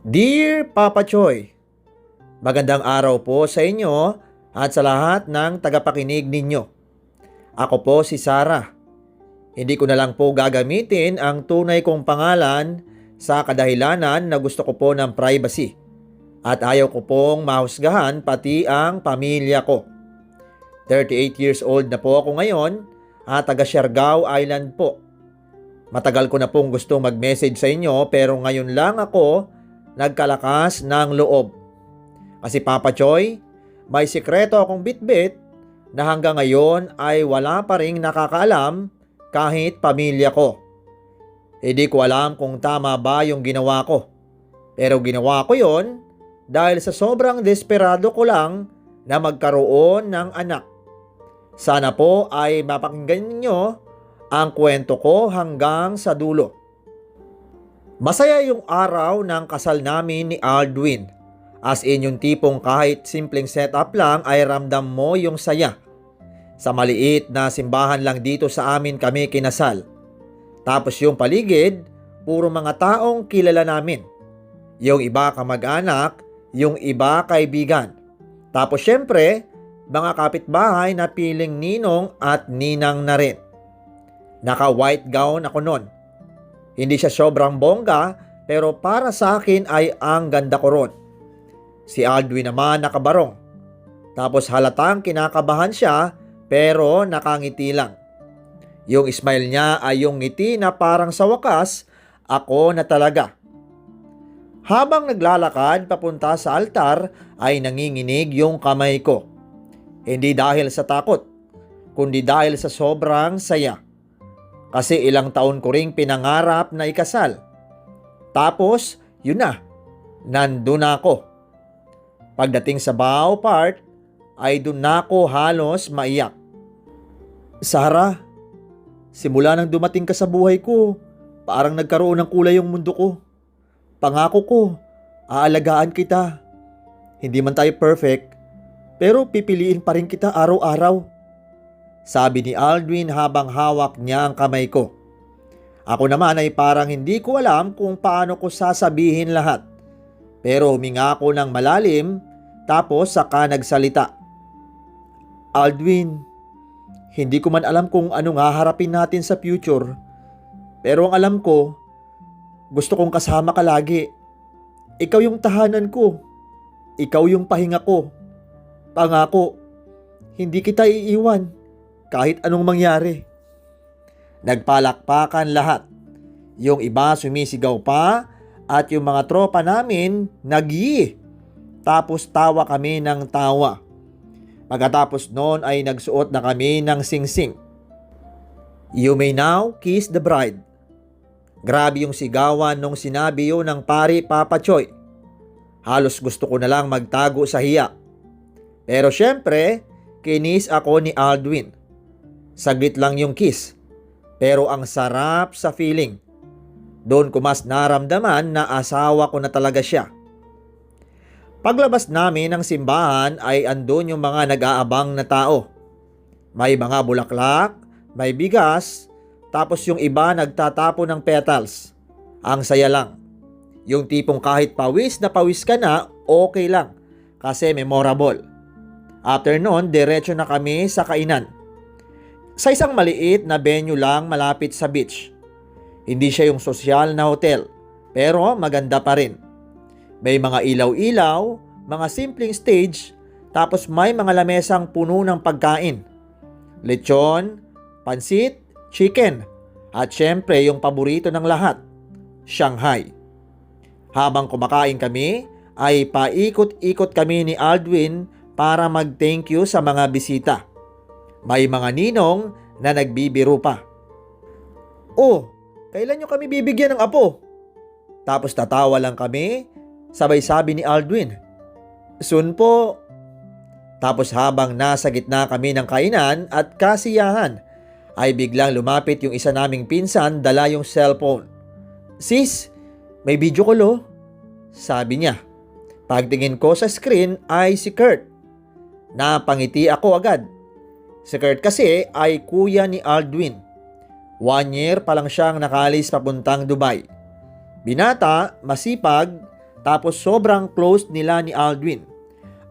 Dear Papa Choy, magandang araw po sa inyo at sa lahat ng tagapakinig ninyo. Ako po si Sarah. Hindi ko na lang po gagamitin ang tunay kong pangalan sa kadahilanan na gusto ko po ng privacy at ayaw ko pong mahusgahan pati ang pamilya ko. 38 years old na po ako ngayon at taga Siargao Island po. Matagal ko na pong gustong mag-message sa inyo pero ngayon lang ako nagkalakas ng loob. Kasi Papa Choy, may sikreto akong bitbit na hanggang ngayon ay wala pa ring nakakaalam kahit pamilya ko. Hindi ko alam kung tama ba yung ginawa ko. Pero ginawa ko yon dahil sa sobrang desperado ko lang na magkaroon ng anak. Sana po ay mapakinggan ninyo ang kwento ko hanggang sa dulo. Masaya yung araw ng kasal namin ni Aldwin. As in yung tipong kahit simpleng setup lang ay ramdam mo yung saya. Sa maliit na simbahan lang dito sa amin kami kinasal. Tapos yung paligid, puro mga taong kilala namin. Yung iba kamag-anak, yung iba kaibigan. Tapos syempre, mga kapitbahay na piling ninong at ninang na rin. Naka-white gown ako nun. Hindi siya sobrang bongga pero para sa akin ay ang ganda ko ron. Si Aldwin naman nakabarong. Tapos halatang kinakabahan siya pero nakangiti lang. Yung smile niya ay yung ngiti na parang sa wakas ako na talaga. Habang naglalakad papunta sa altar ay nanginginig yung kamay ko. Hindi dahil sa takot, kundi dahil sa sobrang saya. Kasi ilang taon ko ring pinangarap na ikasal. Tapos, yun na, nandun na ako. Pagdating sa bow part, ay dun na ako halos maiyak. Sarah, simula nang dumating ka sa buhay ko, parang nagkaroon ng kulay yung mundo ko. Pangako ko, aalagaan kita. Hindi man tayo perfect, pero pipiliin pa rin kita araw-araw. Sabi ni Aldwin habang hawak niya ang kamay ko. Ako naman ay parang hindi ko alam kung paano ko sasabihin lahat. Pero huminga ako ng malalim tapos saka nagsalita. Aldwin, hindi ko man alam kung anong haharapin natin sa future. Pero ang alam ko, gusto kong kasama ka lagi. Ikaw yung tahanan ko. Ikaw yung pahinga ko. Pangako, hindi kita iiwan. Kahit anong mangyari. Nagpalakpakan lahat. Yung iba sumisigaw pa at yung mga tropa namin nag-yi. Tapos tawa kami ng tawa. Pagkatapos noon ay nagsuot na kami ng singsing. You may now kiss the bride. Grabe yung sigawan nung sinabi yun ng pari Papa Choy. Halos gusto ko na lang magtago sa hiya. Pero syempre, kinis ako ni Aldwin. Saglit lang yung kiss, pero ang sarap sa feeling. Doon ko mas naramdaman na asawa ko na talaga siya. Paglabas namin ng simbahan ay andun yung mga nag-aabang na tao. May mga bulaklak, may bigas, tapos yung iba nagtatapo ng petals. Ang saya lang. Yung tipong kahit pawis na pawis ka na, okay lang, kasi memorable. After noon, diretso na kami sa kainan. Sa isang maliit na venue lang malapit sa beach. Hindi siya yung sosyal na hotel, pero maganda pa rin. May mga ilaw-ilaw, mga simpleng stage, tapos may mga lamesang puno ng pagkain. Lechon, pansit, chicken, at syempre yung paborito ng lahat, Shanghai. Habang kumakain kami, ay paikot-ikot kami ni Aldwin para mag-thank you sa mga bisita. May mga ninong na nagbibiro pa. Oh, kailan nyo kami bibigyan ng apo? Tapos tatawa lang kami, sabay sabi ni Aldwin. Soon po. Tapos habang nasa gitna kami ng kainan at kasiyahan, ay biglang lumapit yung isa naming pinsan dala yung cellphone. Sis, may video call oh. Sabi niya. Pagtingin ko sa screen ay si Kurt. Napangiti ako agad. Si Kurt kasi ay kuya ni Aldwin. 1 year pa lang siyang nakalis papuntang Dubai. Binata, masipag, Tapos sobrang close nila ni Aldwin.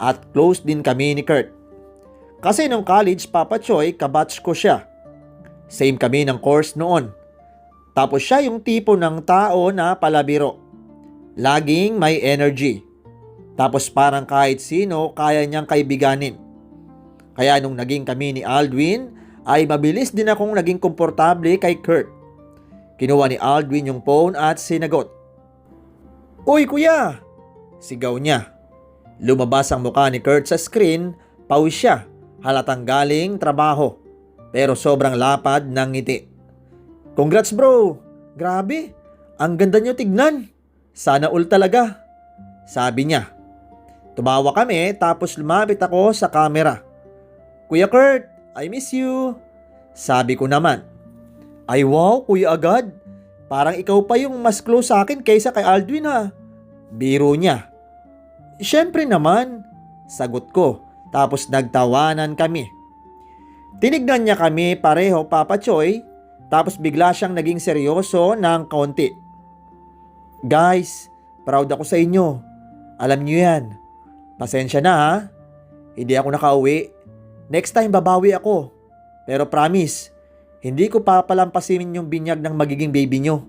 At close din kami ni Kurt. Kasi nung college, Papa Choy, kabatch ko siya. Same kami ng course noon. Tapos siya yung tipo ng tao na palabiro. Laging may energy. Tapos parang kahit sino kaya niyang kaibiganin. Kaya nung naging kami ni Aldwin, ay mabilis din akong naging komportable kay Kurt. Kinuha ni Aldwin yung phone at sinagot. "Uy kuya!" Sigaw niya. Lumabas ang mukha ni Kurt sa screen, pawis siya, halatang galing trabaho. Pero sobrang lapad ng ngiti. "Congrats bro! Grabe! Ang ganda niyo tignan! Sana all talaga!" Sabi niya. Tumawa kami tapos lumapit ako sa camera. "Kuya Kurt, I miss you." Sabi ko naman. "Ay wow, kuya agad. Parang ikaw pa yung mas close sa akin kaysa kay Aldwin ha." Biro niya. "Siyempre naman," sagot ko. Tapos nagtawanan kami. Tinignan niya kami pareho, Papa Choy. Tapos bigla siyang naging seryoso ng kaunti. "Guys, proud ako sa inyo. Alam niyo yan. Pasensya na ha. Hindi ako nakauwi. Next time babawi ako. Pero promise, hindi ko papalampasin yung binyag ng magiging baby nyo."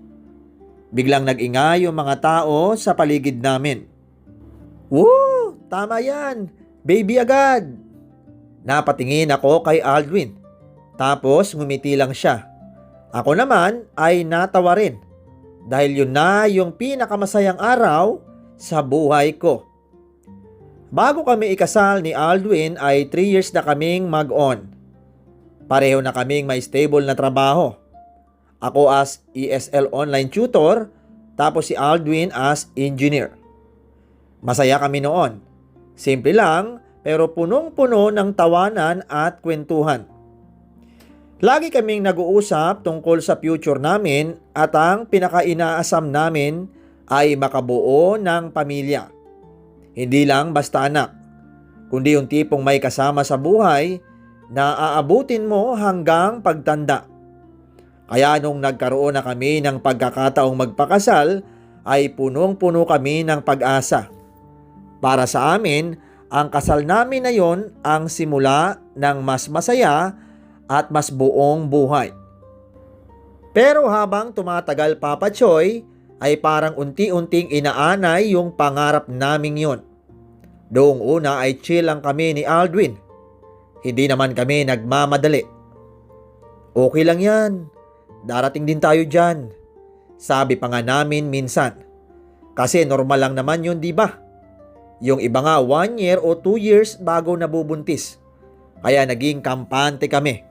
Biglang nag-ingay yung mga tao sa paligid namin. "Woo! Tama yan! Baby agad!" Napatingin ako kay Aldwin. Tapos ngumiti lang siya. Ako naman ay natawa rin. Dahil yun na yung pinakamasayang araw sa buhay ko. Bago kami ikasal ni Aldwin ay 3 years na kaming mag-on. Pareho na kaming may stable na trabaho. Ako as ESL online tutor, tapos si Aldwin as engineer. Masaya kami noon. Simple lang, pero punong-puno ng tawanan at kwentuhan. Lagi kaming nag-uusap tungkol sa future namin at ang pinaka-inaasam namin ay makabuo ng pamilya. Hindi lang basta anak, kundi yung tipong may kasama sa buhay na aabutin mo hanggang pagtanda. Kaya nung nagkaroon na kami ng pagkakataong magpakasal, ay punong-puno kami ng pag-asa. Para sa amin, ang kasal namin na yon ang simula ng mas masaya at mas buong buhay. Pero habang tumatagal, Papa Choy, ay parang unti-unting inaanay yung pangarap naming yon. Doong una ay chill lang kami ni Aldwin. Hindi naman kami nagmamadali. "Okay lang yan. Darating din tayo dyan." Sabi pa nga namin minsan. Kasi normal lang naman yun, di ba? Yung iba nga 1 year o 2 years bago nabubuntis. Kaya naging kampante kami.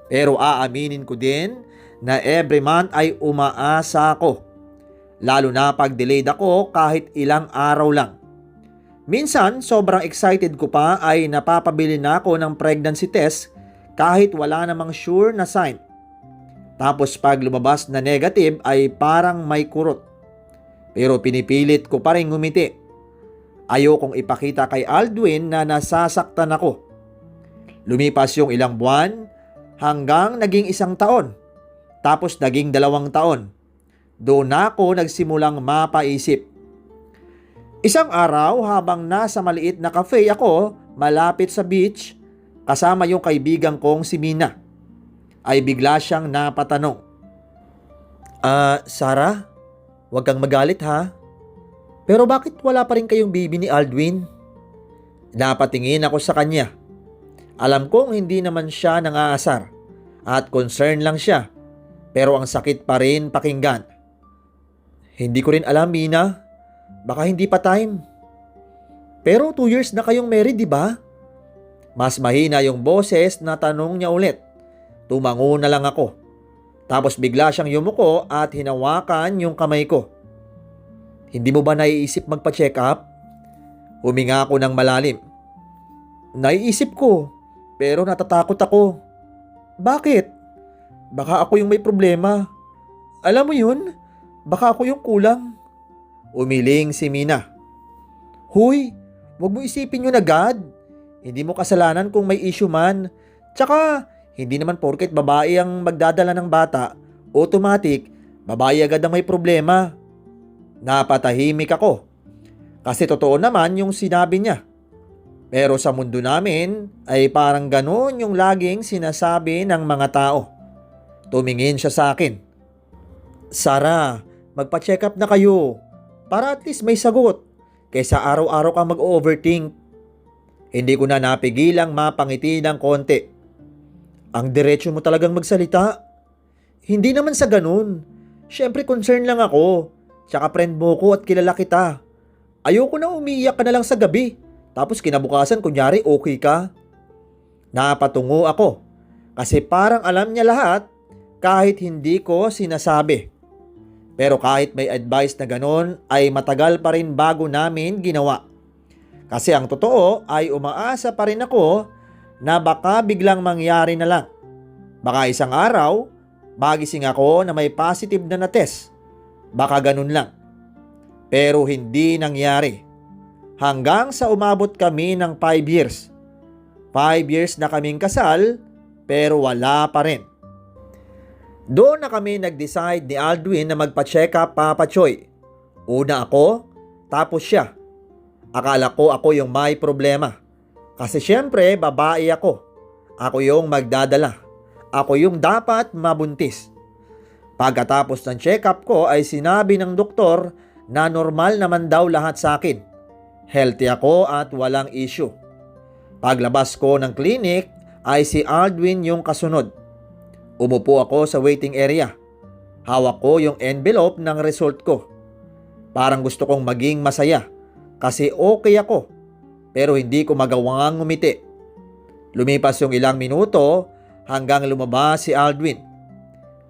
Pero aaminin ko din na every month ay umaasa ako. Lalo na pag delayed ako kahit ilang araw lang. Minsan, sobrang excited ko pa ay napapabili na ako ng pregnancy test kahit wala namang sure na sign. Tapos pag lumabas na negative ay parang may kurot. Pero pinipilit ko pa rin ngumiti. Ayokong ipakita kay Aldwin na nasasaktan ako. Lumipas yung ilang buwan hanggang naging 1 taon. Tapos naging 2 taon. Doon ako nagsimulang mapaisip. Isang araw habang nasa maliit na cafe ako malapit sa beach kasama yung kaibigan kong si Mina, ay bigla siyang napatanong. Sarah, huwag kang magalit ha. Pero bakit wala pa rin kayong baby ni Aldwin?" Napatingin ako sa kanya. Alam kong hindi naman siya nangaasar at concern lang siya. Pero ang sakit pa rin pakinggan. "Hindi ko rin alam, Mina. Baka hindi pa time." "Pero 2 years na kayong married, di ba?" Mas mahina yung boses na tanong niya ulit. Tumango na lang ako. Tapos bigla siyang yumuko at hinawakan yung kamay ko. "Hindi mo ba naiisip magpa-check up?" Huminga ako ng malalim. "Naiisip ko, pero natatakot ako." "Bakit?" "Baka ako yung may problema. Alam mo yun, baka ako yung kulang." Umiling si Mina. "Huy, wag mo isipin yun agad. Hindi mo kasalanan kung may issue man. Tsaka, hindi naman porket babae ang magdadala ng bata, automatic, babae agad ang may problema." Napatahimik ako. Kasi totoo naman yung sinabi niya. Pero sa mundo namin ay parang ganon yung laging sinasabi ng mga tao. Tumingin siya sa akin. Sarah, magpa-check up na kayo para at least may sagot kaysa araw-araw kang mag-overthink. Hindi ko na napigilang mapangiti ng konti. Ang diretso mo talagang magsalita. Hindi naman sa ganun. Siyempre concern lang ako. Tsaka friend mo ko at kilala kita. Ayoko na umiiyak ka na lang sa gabi. Tapos kinabukasan kunyari okay ka. Napatungo ako. Kasi parang alam niya lahat kahit hindi ko sinasabi. Pero kahit may advice na ganon ay matagal pa rin bago namin ginawa. Kasi ang totoo ay umaasa pa rin ako na baka biglang mangyari na lang. Baka isang araw, magising ako na may positive na test. Baka ganun lang. Pero hindi nangyari. Hanggang sa umabot kami ng 5 years. 5 years na kaming kasal pero wala pa rin. Doon na kami nag-decide ni Aldwin na magpa-check up Papa Choy. Una ako, tapos siya. Akala ko ako yung may problema. Kasi syempre babae ako. Ako yung magdadala. Ako yung dapat mabuntis. Pagkatapos ng check-up ko ay sinabi ng doktor na normal naman daw lahat sa akin. Healthy ako at walang issue. Paglabas ko ng clinic ay si Aldwin yung kasunod. Umupo ako sa waiting area. Hawak ko yung envelope ng result ko. Parang gusto kong maging masaya kasi okay ako pero hindi ko magawang ngumiti. Lumipas yung ilang minuto hanggang lumabas si Aldwin.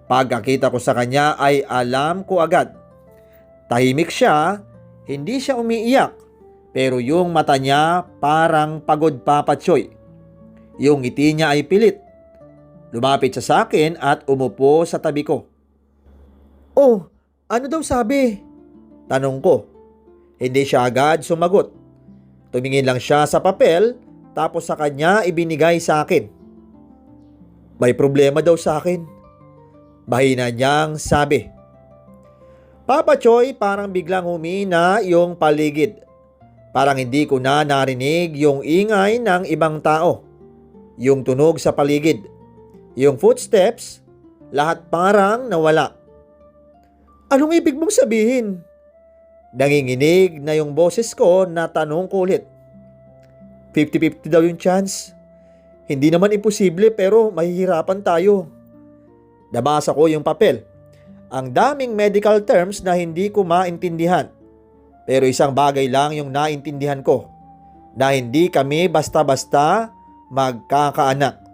Pagkakita ko sa kanya ay alam ko agad. Tahimik siya, hindi siya umiiyak pero yung mata niya parang pagod Papa Choy. Yung ngiti niya ay pilit. Lumapit siya sa akin at umupo sa tabi ko. Oh, ano daw sabi? Tanong ko. Hindi siya agad sumagot. Tumingin lang siya sa papel tapos sa kanya ibinigay sa akin. May problema daw sa akin. Mahina niyang sabi. Papa Choy, parang biglang humina yung paligid. Parang hindi ko na narinig yung ingay ng ibang tao. Yung tunog sa paligid. Yung footsteps, lahat parang nawala. Anong ibig mong sabihin? Nanginginig na yung boses ko na tanong ko ulit. 50-50 daw yung chance. Hindi naman imposible pero mahihirapan tayo. Nabasa ko yung papel. Ang daming medical terms na hindi ko maintindihan. Pero isang bagay lang yung naintindihan ko. Na hindi kami basta-basta magkakaanak.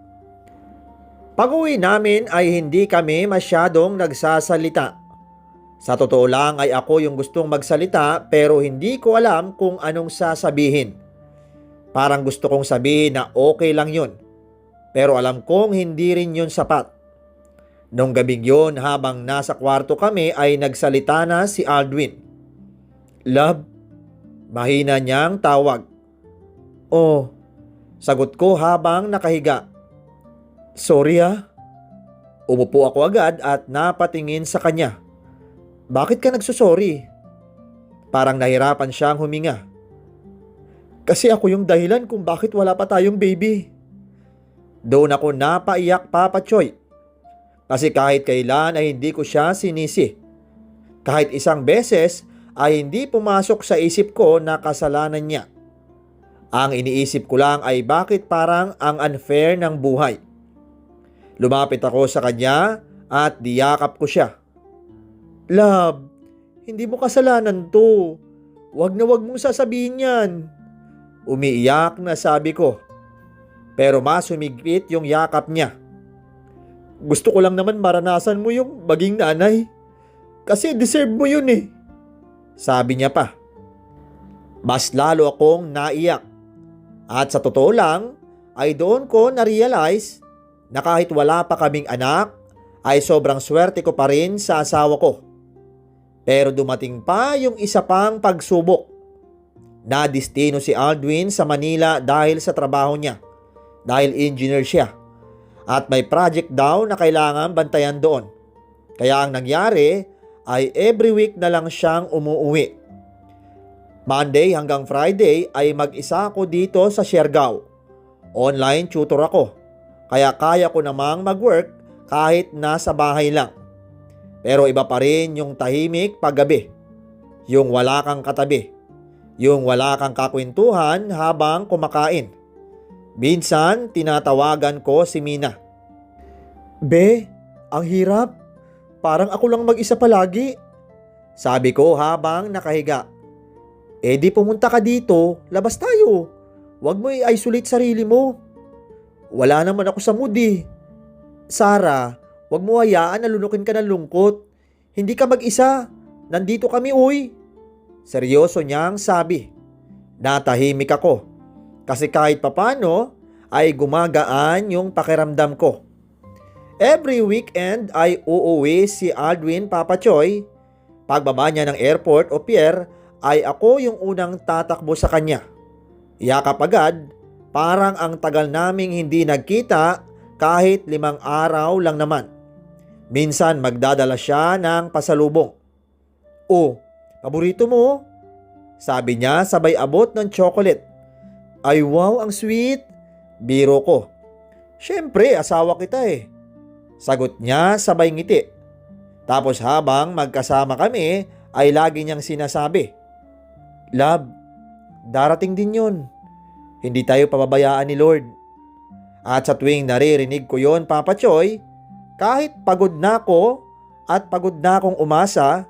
Pag-uwi namin ay hindi kami masyadong nagsasalita. Sa totoo lang ay ako yung gustong magsalita pero hindi ko alam kung anong sasabihin. Parang gusto kong sabihin na okay lang yun. Pero alam kong hindi rin yun sapat. Nung gabing yun habang nasa kwarto kami ay nagsalita na si Aldwin. Love, mahina niyang tawag. Oh, sagot ko habang nakahiga. Sorry ah. Umupo ako agad at napatingin sa kanya. Bakit ka nagsusorry? Parang nahirapan siyang huminga. Kasi ako yung dahilan kung bakit wala pa tayong baby. Doon ako napaiyak Papa Choy. Kasi kahit kailan ay hindi ko siya sinisi. Kahit isang beses ay hindi pumasok sa isip ko na kasalanan niya. Ang iniisip ko lang ay bakit parang ang unfair ng buhay. Lumapit ako sa kanya at diyakap ko siya. Love, hindi mo kasalanan to. Wag na wag mong sasabihin yan. Umiiyak na sabi ko. Pero mas humigpit yung yakap niya. Gusto ko lang naman maranasan mo yung maging nanay. Kasi deserve mo yun eh. Sabi niya pa. Mas lalo akong naiyak. At sa totoo lang, ay doon ko na-realize na kahit wala pa kaming anak, ay sobrang swerte ko pa rin sa asawa ko. Pero dumating pa yung isa pang pagsubok. Nadistino si Aldwin sa Manila dahil sa trabaho niya. Dahil engineer siya. At may project daw na kailangan bantayan doon. Kaya ang nangyari ay every week na lang siyang umuwi. Monday hanggang Friday ay mag-isa ako dito sa Siargao. Online tutor ako, kaya kaya ko namang mag-work kahit nasa bahay lang. Pero iba pa rin yung tahimik paggabi, yung wala kang katabi, yung wala kang kakwentuhan habang kumakain. Minsan tinatawagan ko si Mina. Be, ang hirap. Parang ako lang mag-isa palagi. Sabi ko habang nakahiga. Di pumunta ka dito, labas tayo. Huwag mo i-isolate sarili mo. Wala naman ako sa mood eh. Sarah, huwag mo hayaan na lunukin ka ng lungkot. Hindi ka mag-isa. Nandito kami uy. Seryoso niyang sabi. Natahimik ako. Kasi kahit papano ay gumagaan yung pakiramdam ko. Every weekend ay uuwi si Aldwin Papa Choy. Pagbaba niya ng airport o pier ay ako yung unang tatakbo sa kanya. Yakap agad, parang ang tagal naming hindi nagkita kahit 5 araw lang naman. Minsan magdadala siya ng pasalubong. Oh, paborito mo? Sabi niya sabay abot ng chocolate. Ay wow, ang sweet. Biro ko. Siyempre, asawa kita eh. Sagot niya sabay ngiti. Tapos habang magkasama kami ay lagi niyang sinasabi, Love, darating din yun. Hindi tayo pababayaan ni Lord. At sa tuwing naririnig ko yon, Papa Choy, kahit pagod na ako at pagod na akong umasa,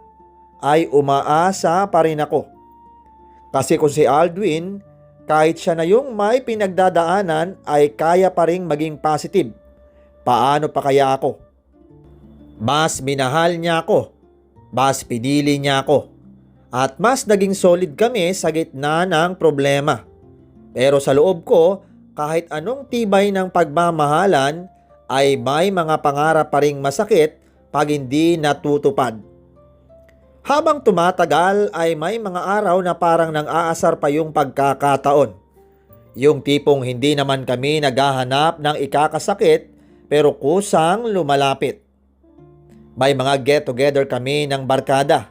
ay umaasa pa rin ako. Kasi kung si Aldwin, kahit siya na yung may pinagdadaanan ay kaya pa ring maging positive, paano pa kaya ako? Mas minahal niya ako, mas pinili niya ako, at mas naging solid kami sa gitna ng problema. Pero sa loob ko, kahit anong tibay ng pagmamahalan, ay may mga pangarap pa ring masakit pag hindi natutupad. Habang tumatagal ay may mga araw na parang nang-aasar pa yung pagkakataon. Yung tipong hindi naman kami naghahanap ng ikakasakit pero kusang lumalapit. May mga get-together kami ng barkada.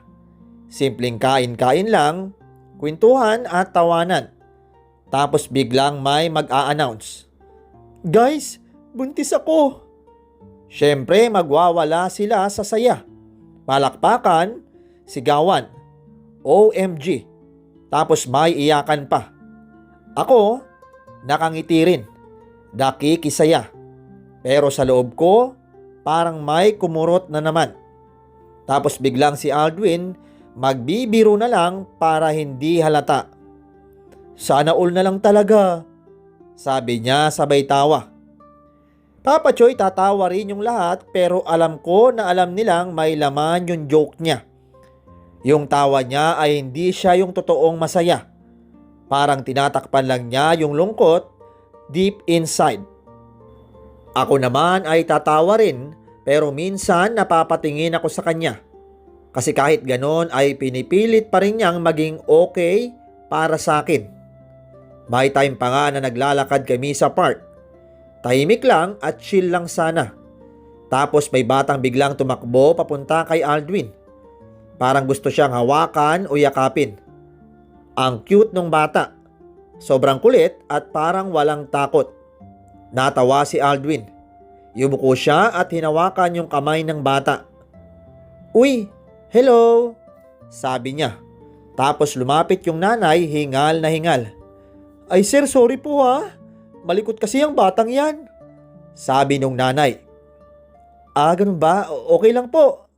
Simpleng kain-kain lang, kwentuhan at tawanan. Tapos biglang may mag-a-announce. Guys, buntis ako! Siyempre magwawala sila sa saya. Palakpakan, sigawan, OMG. Tapos may iyakan pa. Ako, nakangiti rin. Nakikisaya. Pero sa loob ko, parang may kumurot na naman. Tapos biglang si Aldwin magbibiro na lang para hindi halata. Sana all na lang talaga, sabi niya sabay tawa. Papa Choy, tatawa rin yung lahat pero alam ko na alam nilang may laman yung joke niya. Yung tawa niya ay hindi siya yung totoong masaya. Parang tinatakpan lang niya yung lungkot deep inside. Ako naman ay tatawa rin pero minsan napapatingin ako sa kanya. Kasi kahit ganon ay pinipilit pa rin niyang maging okay para sa akin. May time pa nga na naglalakad kami sa park. Tahimik lang at chill lang sana. Tapos may batang biglang tumakbo papunta kay Aldwin. Parang gusto siyang hawakan o yakapin. Ang cute nung bata. Sobrang kulit at parang walang takot. Natawa si Aldwin. Yumuko siya at hinawakan yung kamay ng bata. Uy, hello, sabi niya. Tapos lumapit yung nanay, hingal na hingal. Ay sir, sorry po ha. Malikot kasi ang batang yan, sabi nung nanay. Ganun ba? Okay lang po.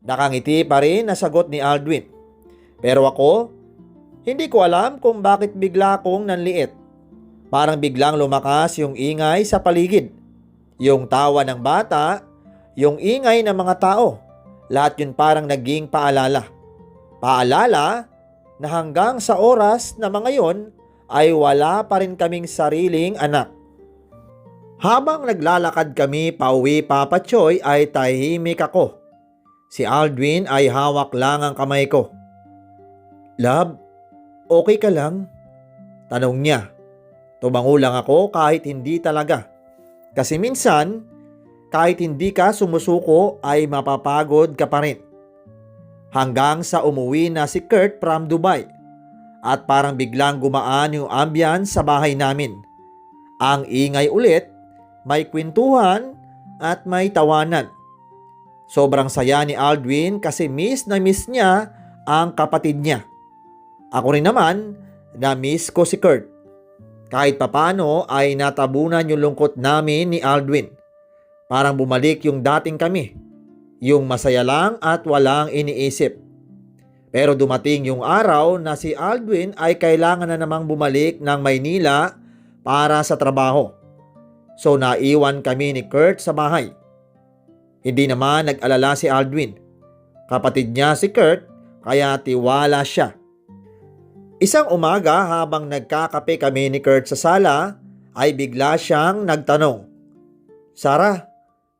Nakangiti pa rin na sagot ni Aldwin. Pero ako, hindi ko alam kung bakit bigla akong nanliit. Parang biglang lumakas yung ingay sa paligid. Yung tawa ng bata, yung ingay ng mga tao. Lahat yun parang naging paalala. Paalala na hanggang sa oras na mga yon ay wala pa rin kaming sariling anak. Habang naglalakad kami pauwi, Papa Choy, ay tahimik ako. Si Aldwin ay hawak lang ang kamay ko. Love, okay ka lang? Tanong niya. Tumango lang ako kahit hindi talaga. Kasi minsan, kahit hindi ka sumusuko ay mapapagod ka pa rin. Hanggang sa umuwi na si Kurt from Dubai. at parang biglang gumaan yung ambience sa bahay namin. Ang ingay ulit, may kwentuhan at may tawanan. Sobrang saya ni Aldwin kasi miss na miss niya ang kapatid niya. Ako rin naman, na-miss ko si Kurt. Kahit papano ay natabunan yung lungkot namin ni Aldwin. Parang bumalik yung dating kami. Yung masaya lang at walang iniisip. Pero dumating yung araw na si Aldwin ay kailangan na namang bumalik ng Maynila para sa trabaho. So naiwan kami ni Kurt sa bahay. Hindi naman nag-alala si Aldwin. Kapatid niya si Kurt kaya tiwala siya. Isang umaga habang nagkakape kami ni Kurt sa sala ay bigla siyang nagtanong. Sarah,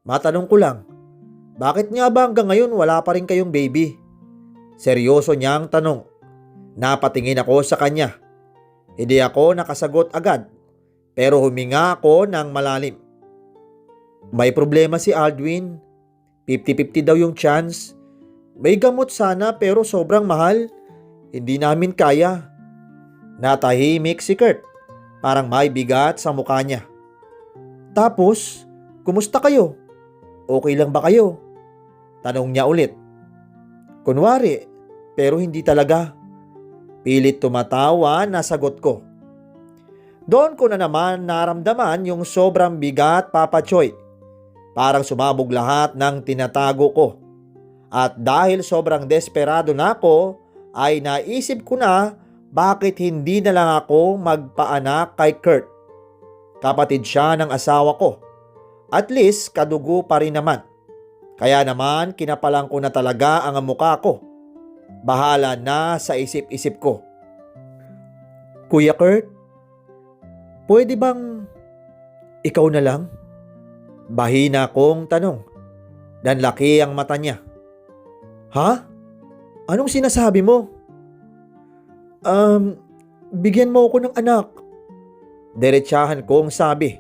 matanong ko lang, bakit nga ba hanggang ngayon wala pa rin kayong baby? Seryoso niyang tanong. Napatingin ako sa kanya. Hindi ako nakasagot agad, pero huminga ako ng malalim. May problema si Aldwin. 50-50 daw yung chance. May gamot sana pero sobrang mahal. Hindi namin kaya. Natahimik si Kurt. Parang may bigat sa mukha niya. Tapos, kumusta kayo? Okay lang ba kayo? Tanong niya ulit. Kunwari, pero hindi talaga. Pilit tumatawa na sagot ko. Doon ko na naman naramdaman yung sobrang bigat, Papa Choy. Parang sumabog lahat ng tinatago ko. At dahil sobrang desperado na ako, ay naisip ko na bakit hindi na lang ako magpaanak kay Kurt. Kapatid siya ng asawa ko. At least kadugo pa rin naman. Kaya naman kinapalang ko na talaga ang mukha ko. Bahala na sa isip-isip ko. Kuya Kurt, pwede bang ikaw na lang? Bahina kong tanong. Dan laki ang mata niya. Ha? Anong sinasabi mo? Bigyan mo ako ng anak. Diretsahan kong sabi.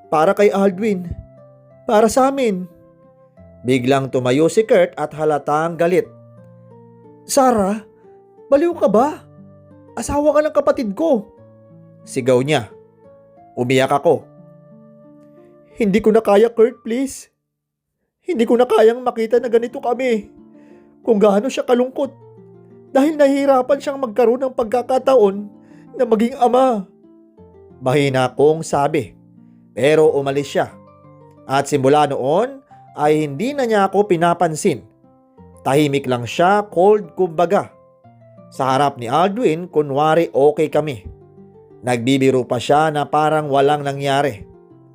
Para kay Aldwin. Para sa amin. Biglang tumayo si Kurt at halatang galit. Sarah, baliw ka ba? Asawa ka ng kapatid ko. Sigaw niya. Umiyak ako. Hindi ko na kaya, Kurt, please. Hindi ko na kayang makita na ganito kami. Kung gaano siya kalungkot. Dahil nahihirapan siyang magkaroon ng pagkakataon na maging ama. Mahina kong sabi. Pero umalis siya. At simula noon ay hindi na niya ako pinapansin. Tahimik lang siya, cold kumbaga. Sa harap ni Aldwin, kunwari okay kami. Nagbibiro pa siya na parang walang nangyari.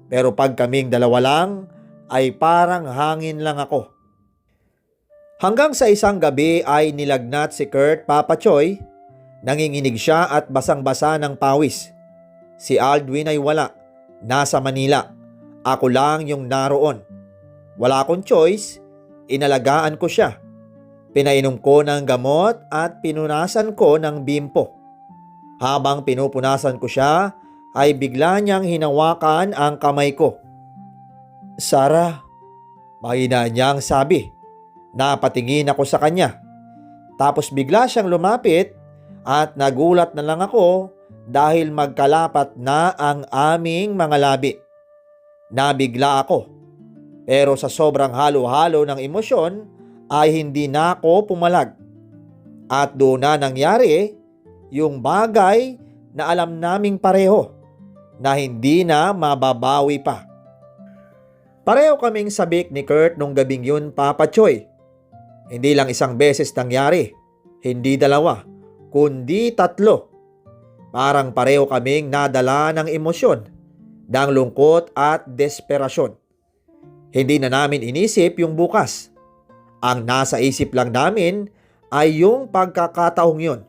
Pero pag kaming dalawa lang, ay parang hangin lang ako. Hanggang sa isang gabi ay nilagnat si Kurt, Papa Choy. Nanginginig siya at basang-basa ng pawis. Si Aldwin ay wala. Nasa Manila. Ako lang yung naroon. Wala akong choice. Inalagaan ko siya. Pinainom ko ng gamot at pinunasan ko ng bimpo. Habang pinupunasan ko siya, ay bigla niyang hinawakan ang kamay ko. Sarah, mahina niyang sabi. Napatingin ako sa kanya. Tapos bigla siyang lumapit at nagulat na lang ako dahil magkalapat na ang aming mga labi. Nabigla ako. Pero sa sobrang halo-halo ng emosyon ay hindi na ako pumalag. At doon na nangyari yung bagay na alam naming pareho na hindi na mababawi pa. Pareho kaming sabik ni Kurt nung gabing yun, Papa Choy. Hindi lang isang beses nangyari, hindi dalawa, kundi 3. Parang pareho kaming nadala ng emosyon, ng lungkot at desperasyon. Hindi na namin inisip yung bukas. Ang nasa isip lang namin ay yung pagkakataong yun.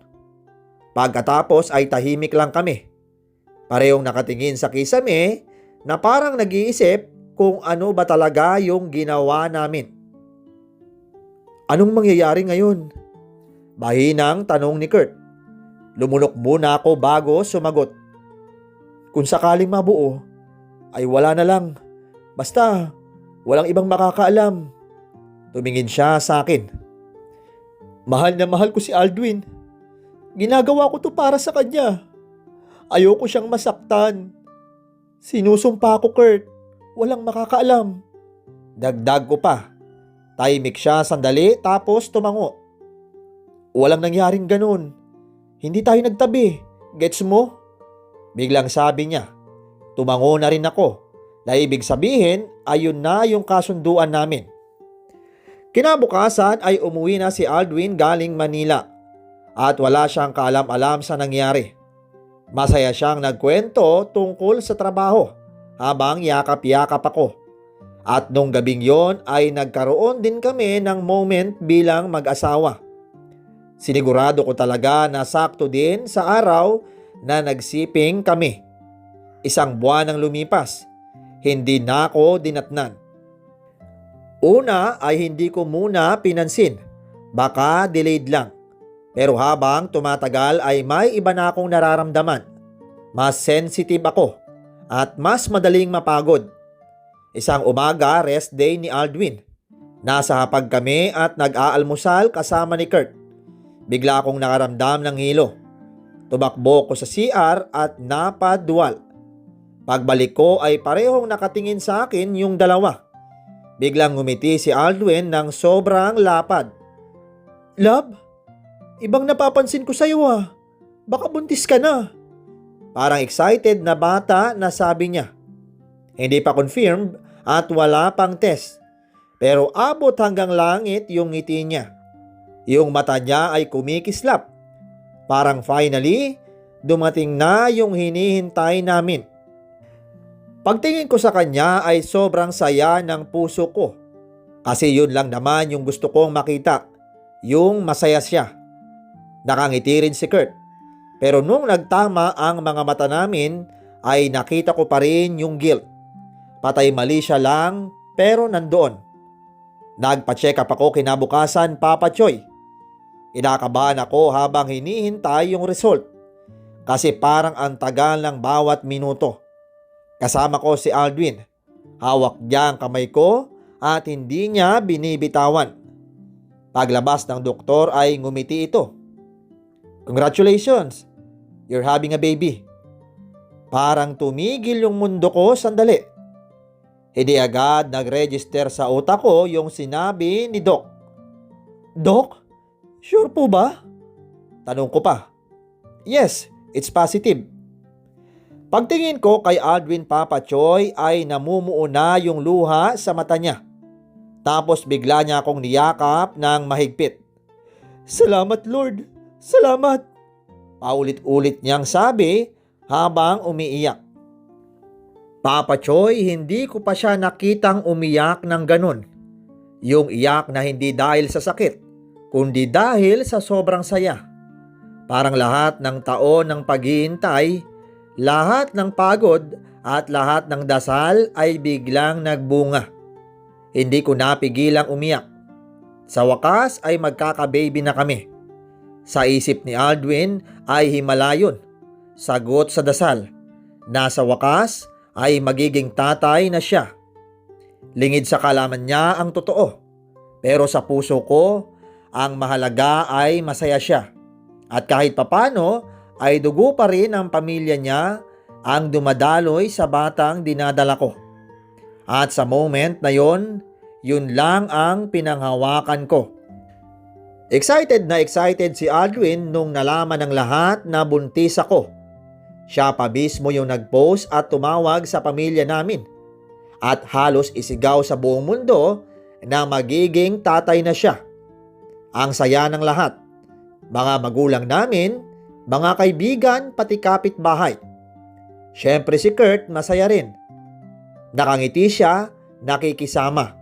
Pagkatapos ay tahimik lang kami. Parehong nakatingin sa kisame na parang nag-iisip kung ano ba talaga yung ginawa namin. Anong mangyayari ngayon? Mahinang tanong ni Kurt. Lumunok muna ako bago sumagot. Kung sakaling mabuo, ay wala na lang. Basta, walang ibang makakaalam. Tumingin siya sa akin. Mahal na mahal ko si Aldwin. Ginagawa ko to para sa kanya. Ayoko siyang masaktan. Sinusumpa ko, Kurt. Walang makakaalam. Dagdag ko pa. Tahimik siya sandali tapos tumango. Walang nangyaring ganun. Hindi tayo nagtabi. Gets mo? Biglang sabi niya. Tumango na rin ako. Na ibig sabihin, ayun na yung kasunduan namin. Kinabukasan ay umuwi na si Aldwin galing Manila. At wala siyang kaalam-alam sa nangyari. Masaya siyang nagkwento tungkol sa trabaho habang yakap-yakap ako. At nung gabing yon ay nagkaroon din kami ng moment bilang mag-asawa. Sinigurado ko talaga na sakto din sa araw na nagsiping kami. 1 buwan ang lumipas. Hindi na ako dinatnan. Una ay hindi ko muna pinansin. Baka delayed lang. Pero habang tumatagal ay may iba na akong nararamdaman. Mas sensitive ako at mas madaling mapagod. Isang umaga, rest day ni Aldwin. Nasa hapag kami at nag-aalmusal kasama ni Kurt. Bigla akong nakaramdam ng hilo. Tumakbo ko sa CR at napadwal. Pagbalik ko ay parehong nakatingin sa akin yung dalawa. Biglang ngumiti si Aldwin ng sobrang lapad. Love, ibang napapansin ko sa'yo ah. Baka buntis ka na. Parang excited na bata na sabi niya. Hindi pa confirmed at wala pang test. Pero abot hanggang langit yung ngiti niya. Yung mata niya ay kumikislap. Parang finally, dumating na yung hinihintay namin. Pagtingin ko sa kanya ay sobrang saya ng puso ko. Kasi yun lang naman yung gusto kong makita. Yung masaya siya. Nakangiti rin si Kurt. Pero nung nagtama ang mga mata namin ay nakita ko pa rin yung guilt. Patay mali siya lang pero nandoon. Nagpa-check up ako kinabukasan, Papa Choy. Inakabahan ako habang hinihintay yung result. Kasi parang ang tagal ng bawat minuto. Kasama ko si Aldwin. Hawak niya ang kamay ko at hindi niya binibitawan. Paglabas ng doktor ay ngumiti ito. Congratulations! You're having a baby. Parang tumigil yung mundo ko sandali. Hindi agad nag-register sa utak ko yung sinabi ni Doc. Doc? Sure po ba? Tanong ko pa. Yes, it's positive. Pagtingin ko kay Aldwin, Papa Choy ay namumuo na yung luha sa mata niya. Tapos bigla niya akong niyakap ng mahigpit. Salamat Lord! Salamat! Paulit-ulit niyang sabi habang umiiyak. Papa Choy, hindi ko pa siya nakitang umiyak ng ganun. Yung iyak na hindi dahil sa sakit, kundi dahil sa sobrang saya. Parang lahat ng taon ng paghihintay, lahat ng pagod at lahat ng dasal ay biglang nagbunga. Hindi ko napigilang umiyak. Sa wakas ay magkaka-baby na kami. Sa isip ni Aldwin ay himala yun. Sagot sa dasal. Nasa wakas ay magiging tatay na siya. Lingid sa kalaman niya ang totoo. Pero sa puso ko, ang mahalaga ay masaya siya. At kahit papano ay dugo pa rin ang pamilya niya ang dumadaloy sa batang dinadala ko. At sa moment na yon, yun lang ang pinanghawakan ko. Excited na excited si Aldwin nung nalaman ng lahat na buntis ako. Siya pa mismo yung nag-post at tumawag sa pamilya namin. At halos isigaw sa buong mundo na magiging tatay na siya. Ang saya ng lahat. Mga magulang namin, mga kaibigan, pati kapitbahay. Siyempre si Kurt masaya rin. Nakangiti siya, nakikisama.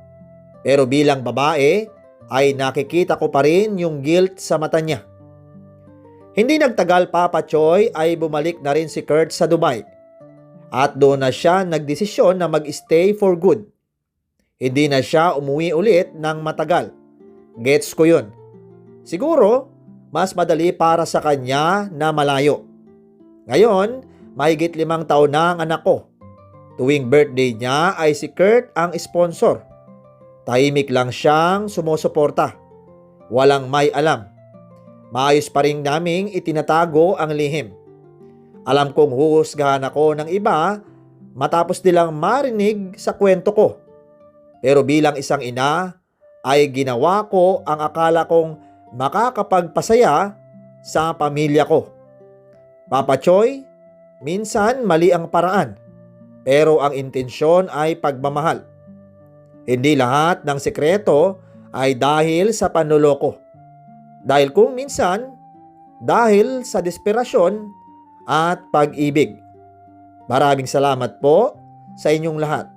Pero bilang babae, ay nakikita ko pa rin yung guilt sa mata niya. Hindi nagtagal, Papa Choy, ay bumalik na rin si Kurt sa Dubai. At doon na siya nagdesisyon na mag-stay for good. Hindi na siya umuwi ulit ng matagal. Gets ko yun. Siguro, mas madali para sa kanya na malayo. Ngayon, mahigit 5 taon na ang anak ko. Tuwing birthday niya ay si Kurt ang sponsor. Tahimik lang siyang sumusuporta. Walang may alam. Maayos pa rin naming itinatago ang lihim. Alam kong huhusgahan ako ng iba matapos nilang marinig sa kwento ko. Pero bilang isang ina ay ginawa ko ang akala kong makakapagpasaya sa pamilya ko. Papa Choy, minsan mali ang paraan, pero ang intensyon ay pagmamahal. Hindi lahat ng sekreto ay dahil sa panloloko. Dahil kung minsan, dahil sa desperasyon at pag-ibig. Maraming salamat po sa inyong lahat.